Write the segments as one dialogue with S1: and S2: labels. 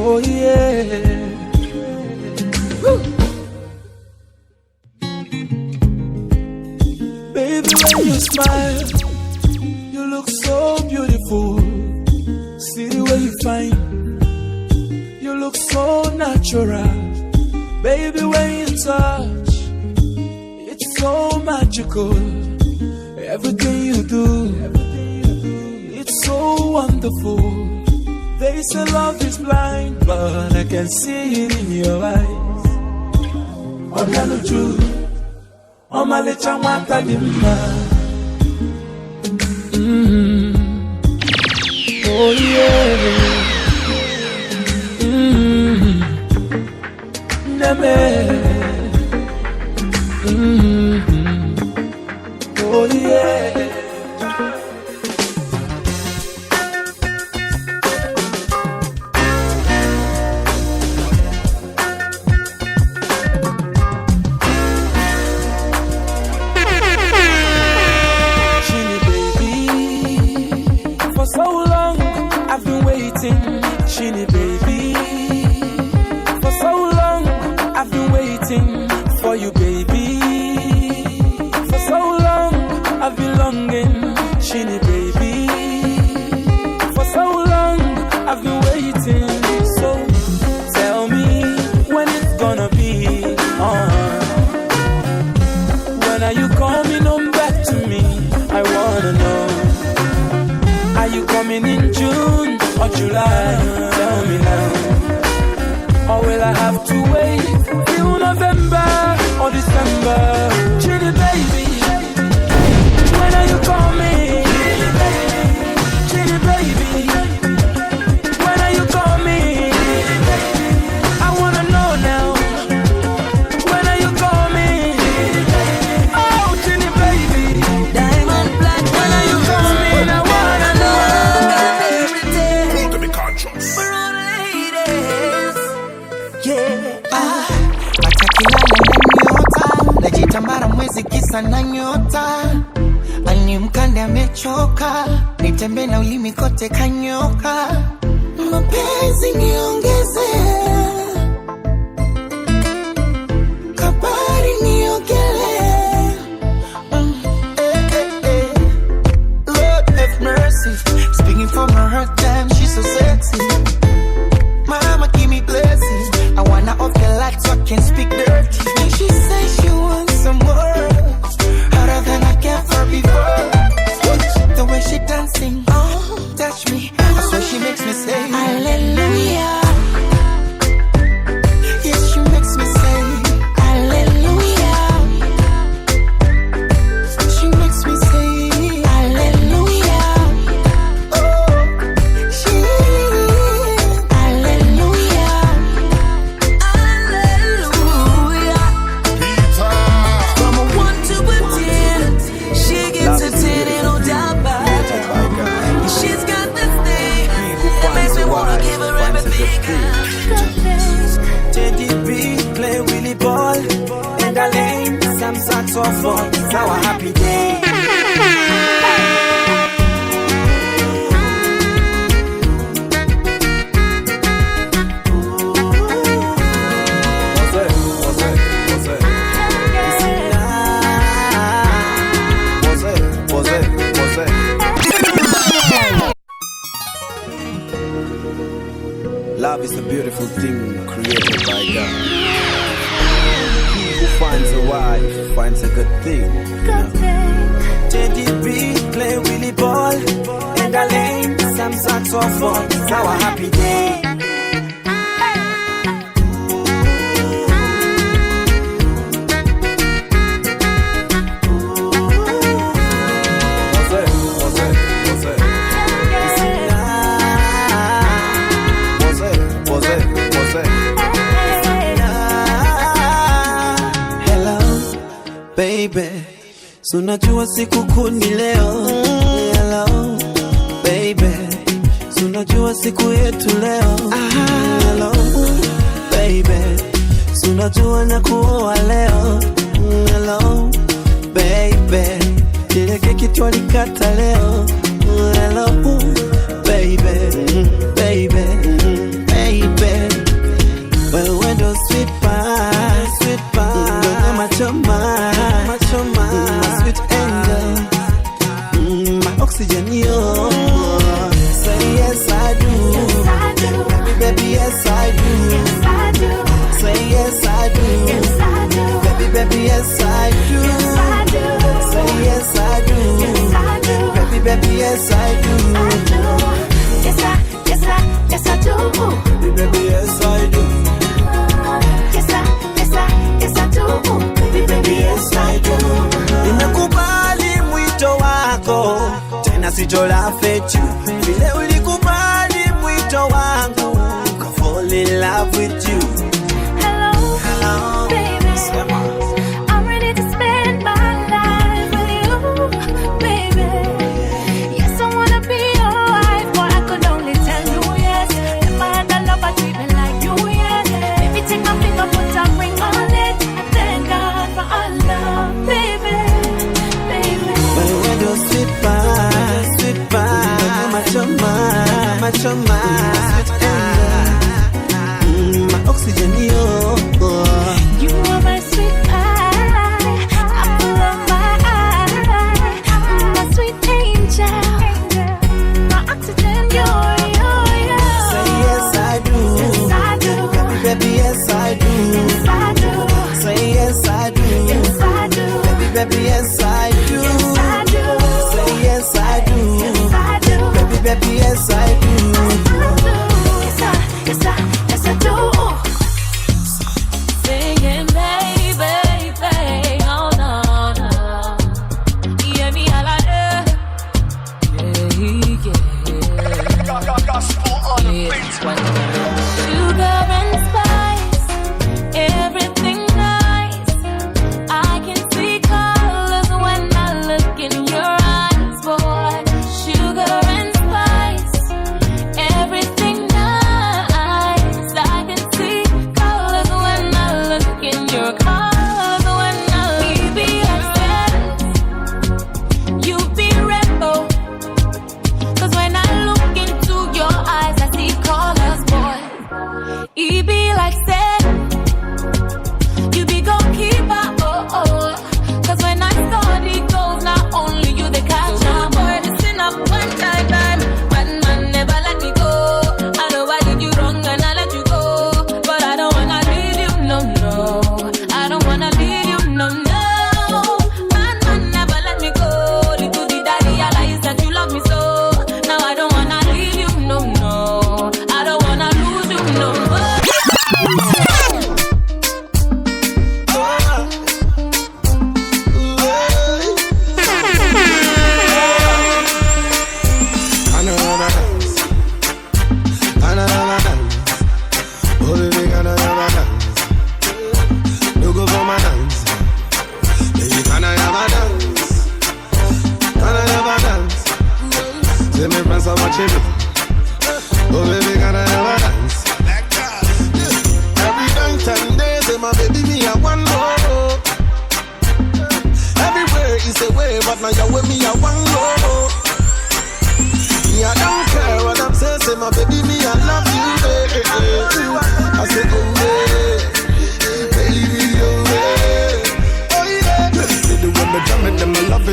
S1: Oh yeah. Woo. Baby, when you smile, you look so beautiful. See the way you find, you look so natural. Baby, when you touch, it's so magical. Everything you do, it's so wonderful. They say love is blind, but I can see it in your eyes. Odanuju, omalecha mwata dimma. Oh yeah. Neme. Oh yeah.
S2: Chini baby, for so long I've been waiting for you baby. For so long I've been longing, Chini baby. For so long I've been waiting. So tell me when it's gonna be on. When are you coming home back to me? I wanna know. Are you coming in June or July? Tell me now. Or will I have to wait till November or December? Chitty baby, when are you coming? Chitty baby, when are you coming? I wanna know now. When are you coming? Oh, chitty baby, diamond black. When are you coming? I wanna know.
S3: For all ladies, yeah.
S4: Nyota najitambara mwezi kisa na nyota, ani mkande amechoka, nitembe na ulimi kote kanyoka, mapenzi niongeze, kabari niogele. Lord have mercy, speaking from her heart, damn she's so sexy. Mama give me blessings, I wanna off the lights so I can speak dirty. And she says she wants some more, harder than I can for before. The way she dancing, oh, touch me, that's what she makes me say hallelujah. Yes, she makes me say hallelujah. She makes me say hallelujah. Oh, she hallelujah. Hallelujah.
S2: From a 1 to a 10, she gets a 10 and no doubt about it. She's got this thing that makes me wanna give her everything. Teddy B, play Willie Ball, and I lane some saxophone. It's our happy day.
S5: Love is a beautiful thing created by God. He who finds a wife finds a good thing.
S2: Teddy B, play Willie Ball, and I lane some saxophone. It's our happy day.
S4: Baby, sunajua siku kuni leo. Hello, baby, sunajua siku yetu leo. Hello, baby, sunajua na kuoa leo. Hello, baby, ile keki twalikata leo. hello, baby, baby, baby. Well, when those sweet pie, my sweet angel, my oxygen, yo. Say yes, I do.
S6: Yes, I do.
S4: Baby, yes, I do.
S6: Yes, I do.
S4: Say yes, I do.
S6: Yes, I do.
S4: Baby, yes, I do.
S6: Yes, I do.
S4: Say yes, I do.
S6: Yes, I do.
S4: Baby, yes, I do.
S6: I do. Yes, I do.
S4: Baby, yes, I do.
S6: Yes, I do.
S4: Baby, yes, I do. Nimekubali mwito wako, tena sitola fetu. Vile ulikubali mwito wangu, I fall in love with you.
S6: Hello, baby. I'm ready to spend my life with you, baby. Yes, I wanna be your wife, but I could only tell you yes. If I had a love, I'd treat me like you, yes. Baby, take my finger, put a ring on it. Thank God for our love, baby, baby.
S4: When you sweet pie, my chama, sweet angel, my oxygen, yo.
S6: You are my sweet pie, apple of my eye, my sweet angel, my oxygen, you're.
S4: Say yes, I do.
S6: Yes, I do.
S4: Baby, yes, I do.
S6: Yes, I do.
S4: Say yes, I do.
S6: Yes, I do.
S4: Baby, yes, I do.
S6: Yes, I do.
S4: Say yes, I do.
S6: Yes, I do.
S4: Baby, yes, I do.
S6: Yes, I do. Singing, baby, oh no, no. Hear me all out there. Sugar and spice, everything nice. I can see colors when I look in your eyes, boy. Sugar and spice, everything nice. I can see colors when I look in your colors when I be upset. You be rebel. 'Cause when I look into your eyes, I see colors, boy. It be like said, you be goalkeeper, oh, oh. 'Cause when I start it goes, not only you the catch up. Boy, listen up one time, but man never let me go. I know I did you wrong and I let you go, but I don't wanna leave you, no, no. I don't wanna leave you, no, no. Man never let me go. Little did I realize that you love me so. Now I don't wanna leave you, no, no. I don't wanna lose you, no more.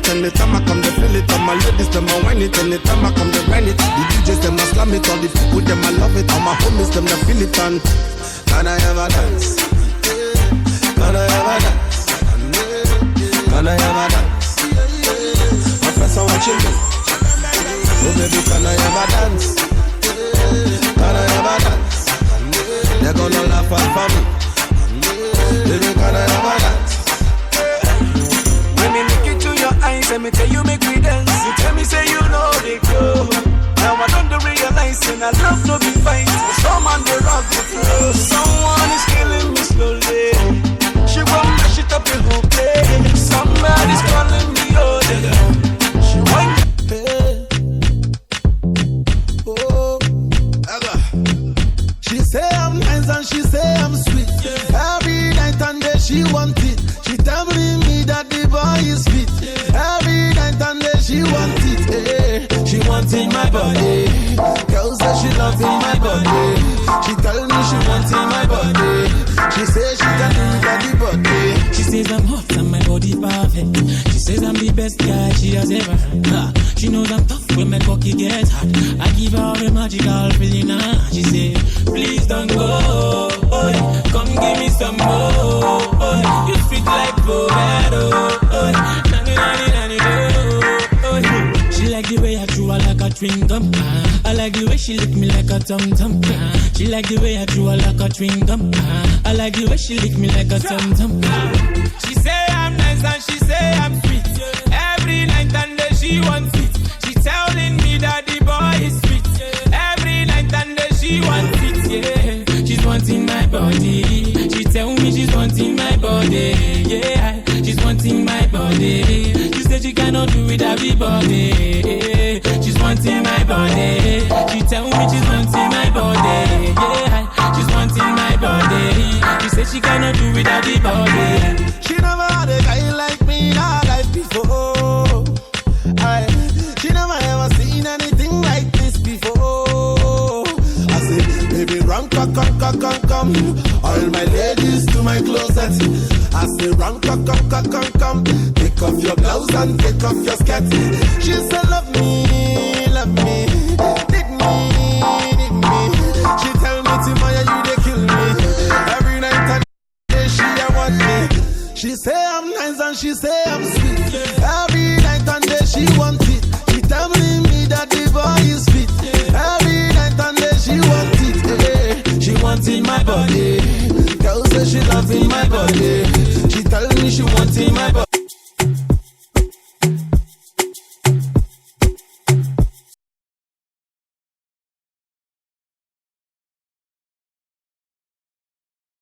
S7: Anytime I come to feel it, all my ladies them I whine it. Anytime I come to grind it, the DJs them I slam it. All the people them I love it. All my homies them they feel it. And can I ever dance? Can I ever dance? Can I ever dance? My friends are watching me. Oh baby, can I ever dance? Can I ever dance? They're gonna laugh at me. Baby, can I ever dance?
S1: When me look into your eyes, let me tell you make me dance. You tell me say you know they go. Now I don't realize and I love no be fight. Some on the rock the flow. Someone is killing me slowly. She won't mash it up the whole place. Somebody's calling me oh. She won't.
S7: She say I'm nice and she say I'm sweet. Every night and day she want it. She tell me that the boy is fit. Every night and day she want it. She want
S2: perfect. She says I'm the best guy she has ever had. She knows I'm tough when my cocky gets hot. I give her all the magical feeling. She said, please don't go. Come give me some more. You sweet like potato. She like the way I chew her like a chewing gum. I like the way she lick me like a tum-tum. She like the way I chew her like a chewing gum. I like the way she lick me like a tum-tum. She say I'm nice and she say I'm sweet. Every night and day she wants it. She telling me that the boy is sweet. Every night and day she wants it, yeah. She's wanting my body. She tell me she's wanting my body, yeah. She's wanting my body. She said she cannot do it everybody. She's wanting my body. She tell me she's wanting my body, yeah. She's wanting my body. She said she cannot do it everybody.
S7: She never had a guy like me in her life before. She never ever seen anything like this before. I said, baby, run, come. All my ladies to my closet. I say, run, come. Take off your blouse and take off your skirt. She said, love me, dig me. She tell me, Timaya, you they kill me. Every night and day she a want me. She say I'm nice and she say I'm sweet. Every night and day she want it. She tell me that the boy is fit. Every night and day she want it. She wanting my body. Girl say she loving my body. She tell me she wanting my body.